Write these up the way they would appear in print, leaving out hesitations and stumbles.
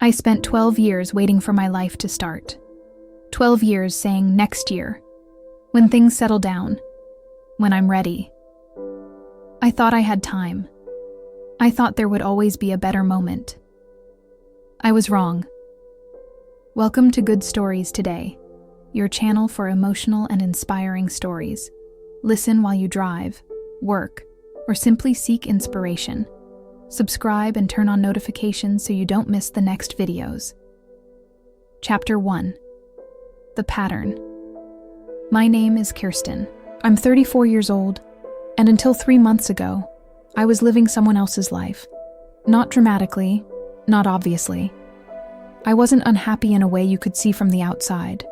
I spent 12 years waiting for my life to start. 12 years saying next year, when things settle down, when I'm ready. I thought I had time. I thought there would always be a better moment. I was wrong. Welcome to Good Stories Today, your channel for emotional and inspiring stories. Listen while you drive, work, or simply seek inspiration. Subscribe and turn on notifications so you don't miss the next videos. Chapter 1. The Pattern. My name is Kirsten. I'm 34 years old, and until 3 months ago, I was living someone else's life. Not dramatically, not obviously. I wasn't unhappy in a way you could see from the outside.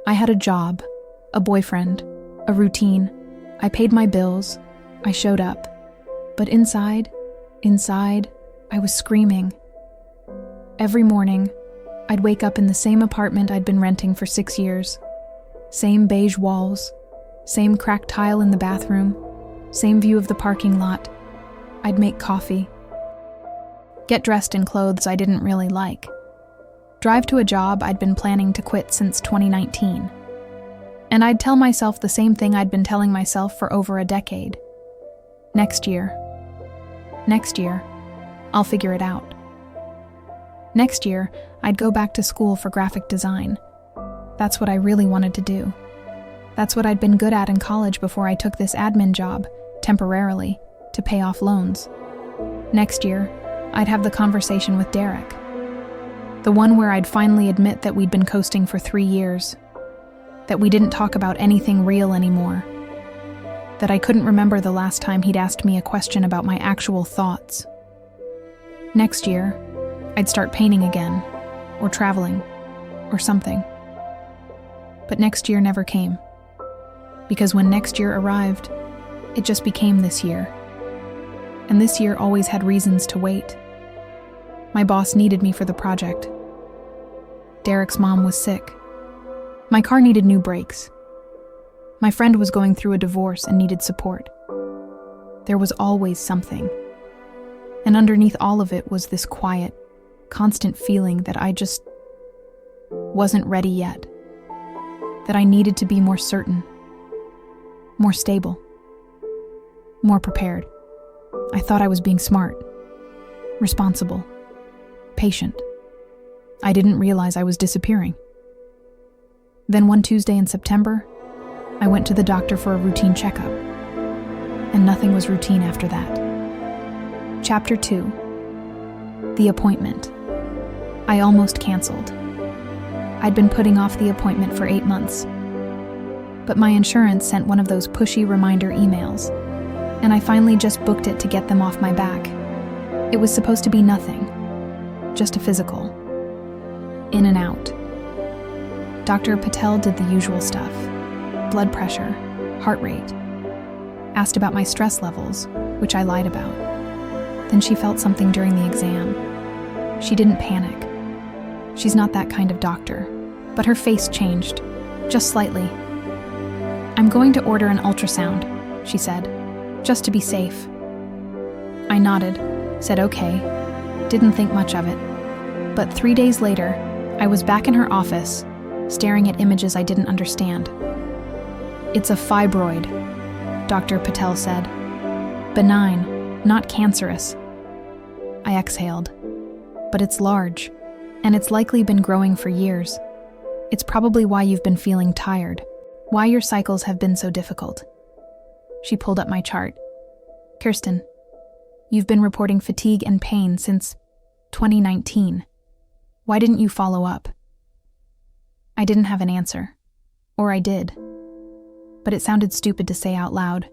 I had a job, a boyfriend, a routine. I paid my bills. I showed up. But inside, I was screaming. Every morning, I'd wake up in the same apartment I'd been renting for 6 years. Same beige walls, same cracked tile in the bathroom, same view of the parking lot. I'd make coffee, get dressed in clothes I didn't really like, drive to a job I'd been planning to quit since 2019. And I'd tell myself the same thing I'd been telling myself for over a decade. Next year, I'll figure it out. Next year, I'd go back to school for graphic design. That's what I really wanted to do. That's what I'd been good at in college before I took this admin job, temporarily, to pay off loans. Next year, I'd have the conversation with Derek. The one where I'd finally admit that we'd been coasting for 3 years. That we didn't talk about anything real anymore. That I couldn't remember the last time he'd asked me a question about my actual thoughts. Next year, I'd start painting again, or traveling, or something. But next year never came. Because when next year arrived, it just became this year. And this year always had reasons to wait. My boss needed me for the project. Derek's mom was sick. My car needed new brakes. My friend was going through a divorce and needed support. There was always something. And underneath all of it was this quiet, constant feeling that I just wasn't ready yet. That I needed to be more certain, more stable, more prepared. I thought I was being smart, responsible, patient. I didn't realize I was disappearing. Then one Tuesday in September, I went to the doctor for a routine checkup, and nothing was routine after that. Chapter 2. The Appointment. I almost canceled. I'd been putting off the appointment for 8 months, but my insurance sent one of those pushy reminder emails, and I finally just booked it to get them off my back. It was supposed to be nothing, just a physical. In and out. Dr. Patel did the usual stuff. Blood pressure, heart rate. Asked about my stress levels, which I lied about. Then she felt something during the exam. She didn't panic. She's not that kind of doctor, but her face changed, just slightly. "I'm going to order an ultrasound," she said, "just to be safe." I nodded, said okay, didn't think much of it. But 3 days later, I was back in her office, staring at images I didn't understand. "It's a fibroid," Dr. Patel said. "Benign, not cancerous." I exhaled. "But it's large, and it's likely been growing for years. It's probably why you've been feeling tired, why your cycles have been so difficult." She pulled up my chart. "Kirsten, you've been reporting fatigue and pain since 2019. Why didn't you follow up?" I didn't have an answer. Or I did. But it sounded stupid to say out loud.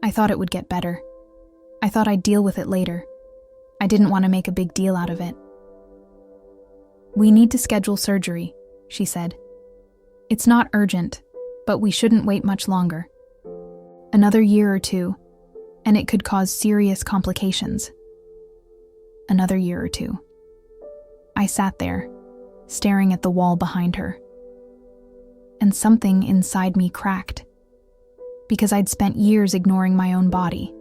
I thought it would get better. I thought I'd deal with it later. I didn't want to make a big deal out of it. "We need to schedule surgery," she said. "It's not urgent, but we shouldn't wait much longer. Another year or 2, and it could cause serious complications." Another year or 2. I sat there, staring at the wall behind her. And something inside me cracked. Because I'd spent years ignoring my own body.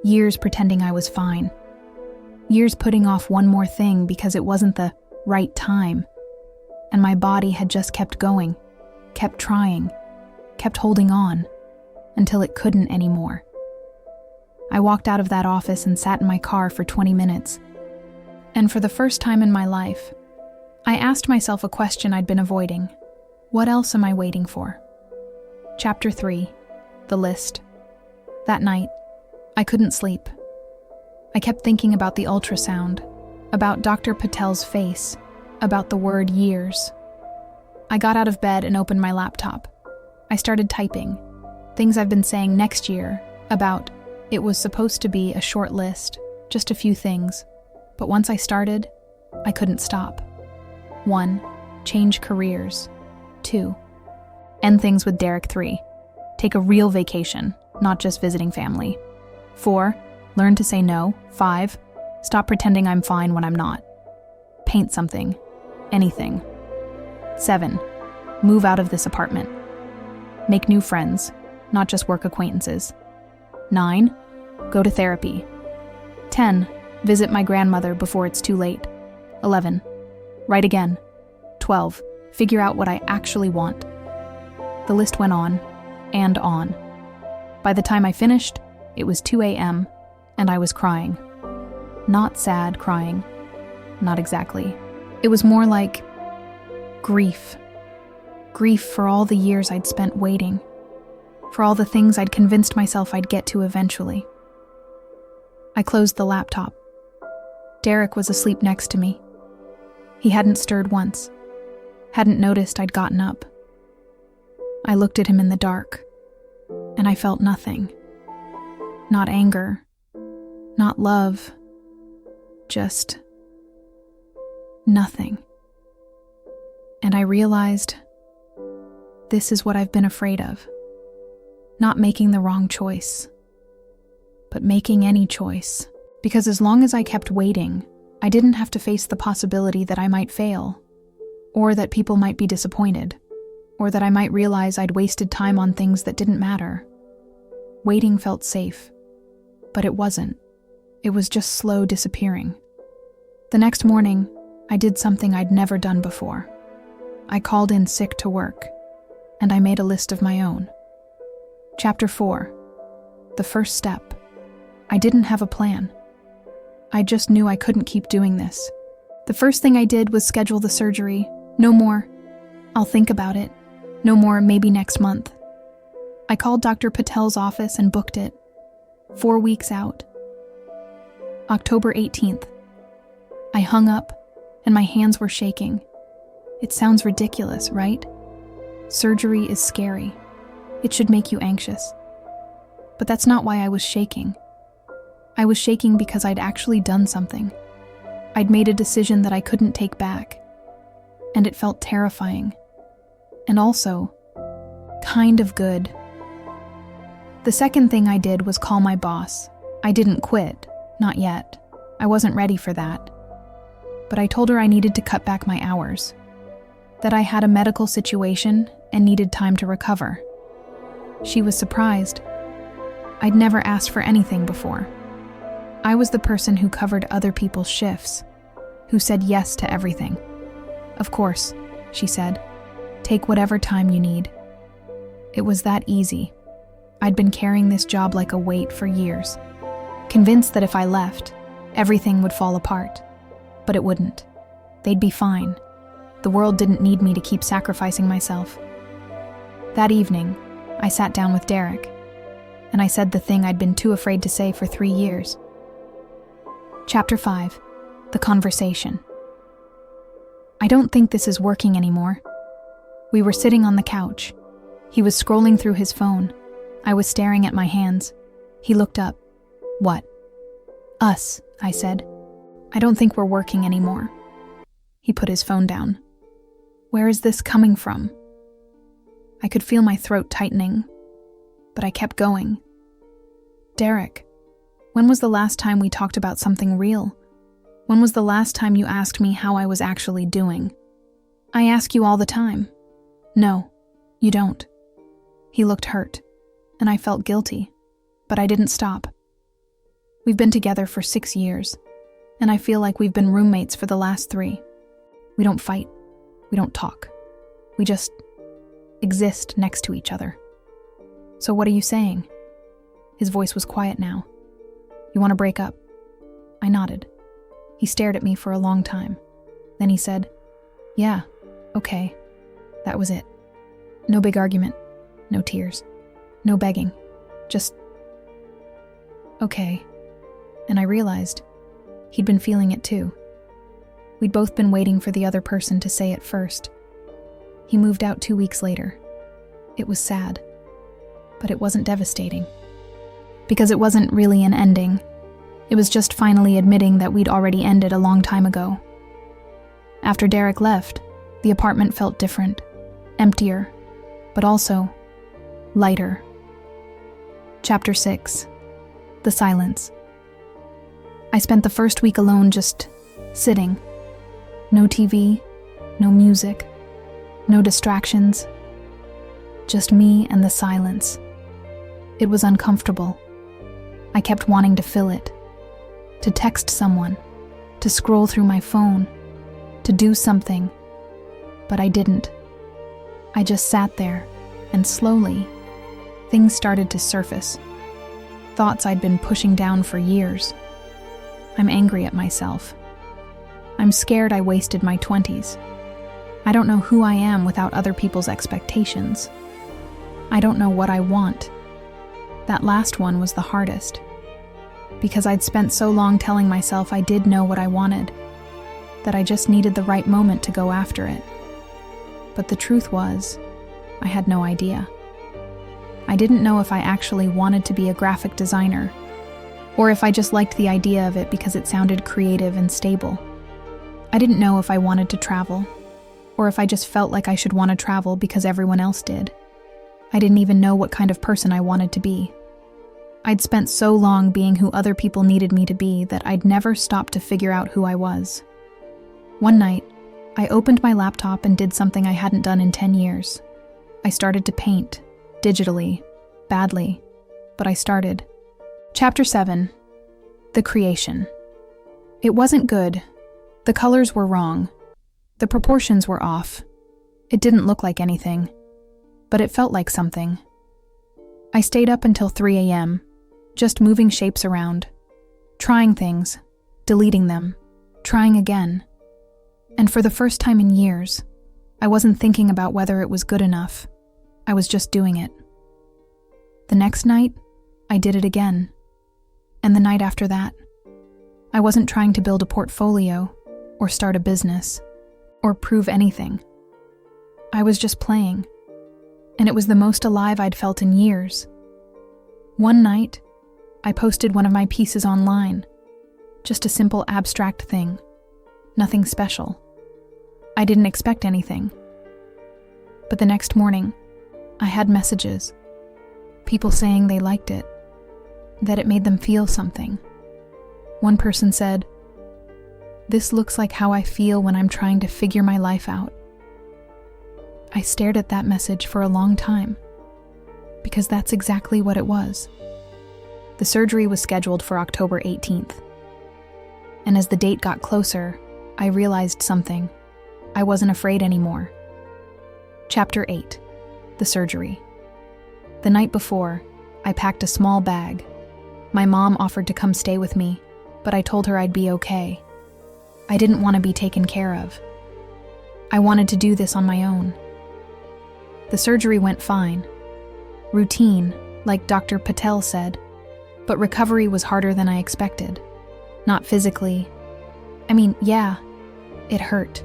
Years pretending I was fine. Years putting off one more thing because it wasn't the right time. And my body had just kept going, kept trying, kept holding on, until it couldn't anymore. I walked out of that office and sat in my car for 20 minutes. And for the first time in my life, I asked myself a question I'd been avoiding. What else am I waiting for? Chapter 3, The List. That night, I couldn't sleep. I kept thinking about the ultrasound, about Dr. Patel's face, about the word years. I got out of bed and opened my laptop. I started typing, things I've been saying next year, about it was supposed to be a short list, just a few things. But once I started, I couldn't stop. 1. Change careers. 2. End things with Derek. 3. Take a real vacation, not just visiting family. 4. Learn to say no. 5. Stop pretending I'm fine when I'm not. Paint something. Anything. 7. Move out of this apartment. Make new friends, not just work acquaintances. 9. Go to therapy. 10. Visit my grandmother before it's too late. 11. Write again. 12. Figure out what I actually want. The list went on and on. By the time I finished, it was 2 a.m., and I was crying. Not sad crying. Not exactly. It was more like grief. Grief for all the years I'd spent waiting. For all the things I'd convinced myself I'd get to eventually. I closed the laptop. Derek was asleep next to me. He hadn't stirred once. Hadn't noticed I'd gotten up. I looked at him in the dark, and I felt nothing. Not anger. Not love. Just nothing. And I realized this is what I've been afraid of. Not making the wrong choice, but making any choice. Because as long as I kept waiting, I didn't have to face the possibility that I might fail, or that people might be disappointed, or that I might realize I'd wasted time on things that didn't matter. Waiting felt safe, but it wasn't. It was just slow disappearing. The next morning, I did something I'd never done before. I called in sick to work, and I made a list of my own. Chapter 4. The first step. I didn't have a plan. I just knew I couldn't keep doing this. The first thing I did was schedule the surgery. No more, I'll think about it. No more, maybe next month. I called Dr. Patel's office and booked it. 4 weeks out. October 18th. I hung up, and my hands were shaking. It sounds ridiculous, right? Surgery is scary. It should make you anxious. But that's not why I was shaking. I was shaking because I'd actually done something. I'd made a decision that I couldn't take back. And it felt terrifying. And also, kind of good. The second thing I did was call my boss. I didn't quit, not yet. I wasn't ready for that. But I told her I needed to cut back my hours. That I had a medical situation and needed time to recover. She was surprised. I'd never asked for anything before. I was the person who covered other people's shifts, who said yes to everything. Of course, she said, take whatever time you need. It was that easy. I'd been carrying this job like a weight for years, convinced that if I left, everything would fall apart. But it wouldn't. They'd be fine. The world didn't need me to keep sacrificing myself. That evening, I sat down with Derek, and I said the thing I'd been too afraid to say for 3 years. Chapter 5. The Conversation. I don't think this is working anymore. We were sitting on the couch. He was scrolling through his phone. I was staring at my hands. He looked up. What? Us, I said. I don't think we're working anymore. He put his phone down. Where is this coming from? I could feel my throat tightening, but I kept going. Derek, when was the last time we talked about something real? When was the last time you asked me how I was actually doing? I ask you all the time. No, you don't. He looked hurt, and I felt guilty, but I didn't stop. We've been together for 6 years. and I feel like we've been roommates for the last 3. We don't fight. We don't talk. We just exist next to each other. So what are you saying? His voice was quiet now. You want to break up? I nodded. He stared at me for a long time. Then he said, yeah, okay. That was it. No big argument. No tears. No begging. Just, okay. And I realized he'd been feeling it too. We'd both been waiting for the other person to say it first. He moved out 2 weeks later. It was sad, but it wasn't devastating. Because it wasn't really an ending. It was just finally admitting that we'd already ended a long time ago. After Derek left, the apartment felt different, emptier, but also lighter. Chapter 6. The Silence. I spent the first week alone just sitting. No TV, no music, no distractions. Just me and the silence. It was uncomfortable. I kept wanting to fill it. To text someone, to scroll through my phone, to do something. But I didn't. I just sat there, and slowly, things started to surface. Thoughts I'd been pushing down for years. I'm angry at myself. I'm scared I wasted my 20s. I don't know who I am without other people's expectations. I don't know what I want. That last one was the hardest. Because I'd spent so long telling myself I did know what I wanted, that I just needed the right moment to go after it. But the truth was, I had no idea. I didn't know if I actually wanted to be a graphic designer, or if I just liked the idea of it because it sounded creative and stable. I didn't know if I wanted to travel, or if I just felt like I should want to travel because everyone else did. I didn't even know what kind of person I wanted to be. I'd spent so long being who other people needed me to be that I'd never stopped to figure out who I was. One night, I opened my laptop and did something I hadn't done in 10 years. I started to paint, digitally, badly, but I started. Chapter 7. The Creation. It wasn't good. The colors were wrong. The proportions were off. It didn't look like anything, but it felt like something. I stayed up until 3 a.m., just moving shapes around, trying things, deleting them, trying again. And for the first time in years, I wasn't thinking about whether it was good enough. I was just doing it. The next night, I did it again. And the night after that. I wasn't trying to build a portfolio, or start a business, or prove anything. I was just playing. And it was the most alive I'd felt in years. One night, I posted one of my pieces online. Just a simple abstract thing. Nothing special. I didn't expect anything. But the next morning, I had messages. People saying they liked it. That it made them feel something. One person said, "This looks like how I feel when I'm trying to figure my life out." I stared at that message for a long time. Because that's exactly what it was. The surgery was scheduled for October 18th. And as the date got closer, I realized something. I wasn't afraid anymore. Chapter 8. The Surgery. The night before, I packed a small bag. My mom offered to come stay with me, but I told her I'd be okay. I didn't want to be taken care of. I wanted to do this on my own. The surgery went fine. Routine, like Dr. Patel said, but recovery was harder than I expected. Not physically. Yeah, it hurt.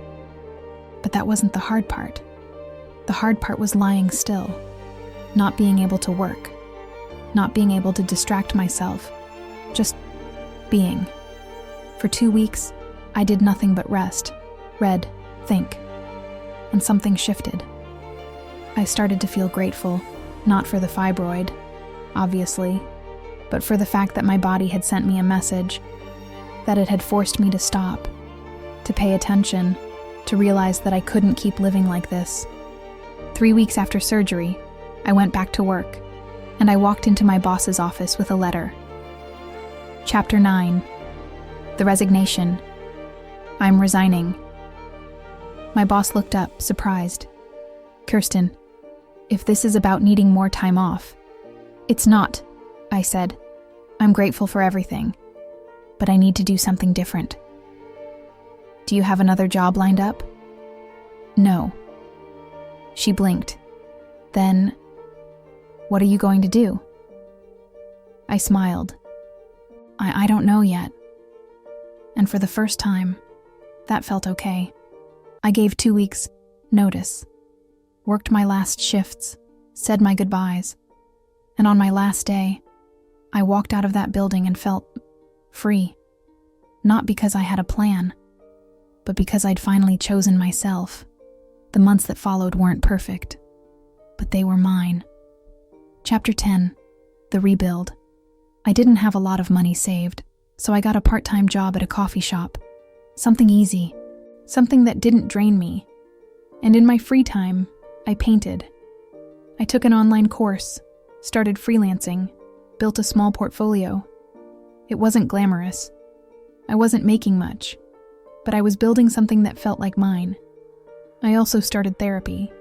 But that wasn't the hard part. The hard part was lying still, not being able to work, not being able to distract myself, just being. For 2 weeks, I did nothing but rest, read, think, and something shifted. I started to feel grateful, not for the fibroid, obviously, but for the fact that my body had sent me a message, that it had forced me to stop, to pay attention, to realize that I couldn't keep living like this. 3 weeks after surgery, I went back to work, and I walked into my boss's office with a letter. Chapter 9. The resignation. I'm resigning. My boss looked up, surprised. Kirsten, if this is about needing more time off. It's not, I said. I'm grateful for everything, but I need to do something different. Do you have another job lined up? No. She blinked. Then, what are you going to do? I smiled. I don't know yet. And for the first time, that felt okay. I gave 2 weeks' notice, worked my last shifts, said my goodbyes, and on my last day, I walked out of that building and felt free. Not because I had a plan, but because I'd finally chosen myself. The months that followed weren't perfect, but they were mine. Chapter 10. The Rebuild. I didn't have a lot of money saved, so I got a part-time job at a coffee shop. Something easy, something that didn't drain me. And in my free time, I painted. I took an online course, started freelancing, built a small portfolio. It wasn't glamorous. I wasn't making much, but I was building something that felt like mine. I also started therapy,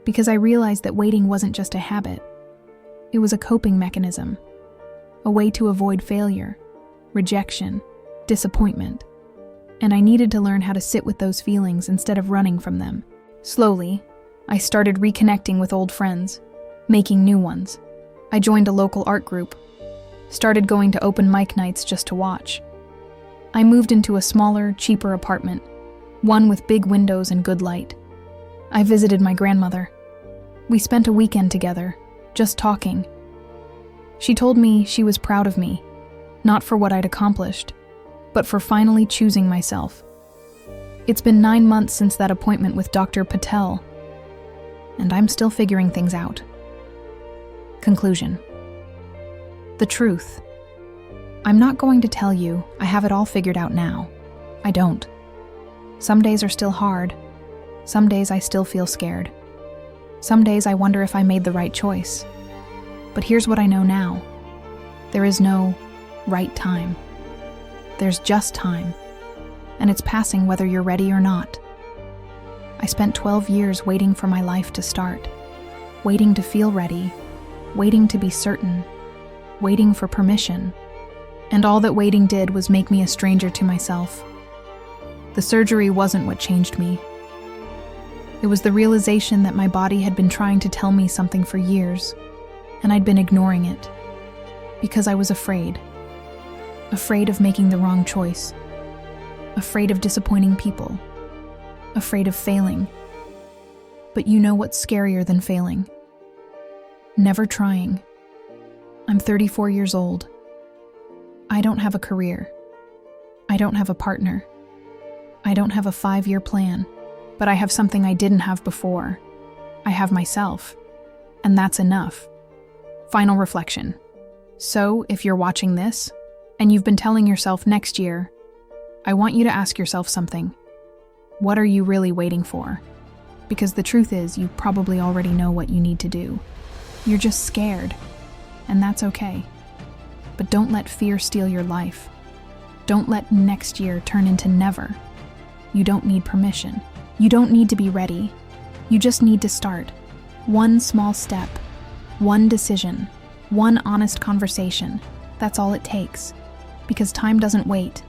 because I realized that waiting wasn't just a habit. It was a coping mechanism, a way to avoid failure, rejection, disappointment. And I needed to learn how to sit with those feelings instead of running from them. Slowly, I started reconnecting with old friends, making new ones. I joined a local art group, started going to open mic nights just to watch. I moved into a smaller, cheaper apartment, one with big windows and good light. I visited my grandmother. We spent a weekend together, just talking. She told me she was proud of me, not for what I'd accomplished, but for finally choosing myself. It's been 9 months since that appointment with Dr. Patel, and I'm still figuring things out. Conclusion. The truth. I'm not going to tell you I have it all figured out now. I don't. Some days are still hard. Some days I still feel scared. Some days I wonder if I made the right choice. But here's what I know now. There is no right time. There's just time. And it's passing whether you're ready or not. I spent 12 years waiting for my life to start. Waiting to feel ready. Waiting to be certain. Waiting for permission. And all that waiting did was make me a stranger to myself. The surgery wasn't what changed me. It was the realization that my body had been trying to tell me something for years, and I'd been ignoring it. Because I was afraid. Afraid of making the wrong choice. Afraid of disappointing people. Afraid of failing. But you know what's scarier than failing? Never trying. I'm 34 years old. I don't have a career. I don't have a partner. I don't have a 5-year plan, but I have something I didn't have before. I have myself, and that's enough. Final reflection. So, if you're watching this, and you've been telling yourself next year, I want you to ask yourself something. What are you really waiting for? Because the truth is, you probably already know what you need to do. You're just scared, and that's okay. But don't let fear steal your life. Don't let next year turn into never. You don't need permission. You don't need to be ready. You just need to start. One small step, one decision, one honest conversation. That's all it takes. Because time doesn't wait,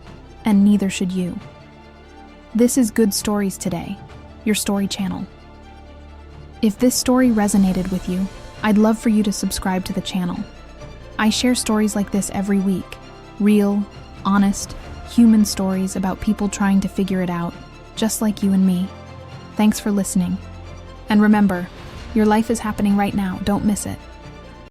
and neither should you. This is Good Stories Today, your story channel. If this story resonated with you, I'd love for you to subscribe to the channel. I share stories like this every week. Real, honest, human stories about people trying to figure it out, just like you and me. Thanks for listening. And remember, your life is happening right now. Don't miss it.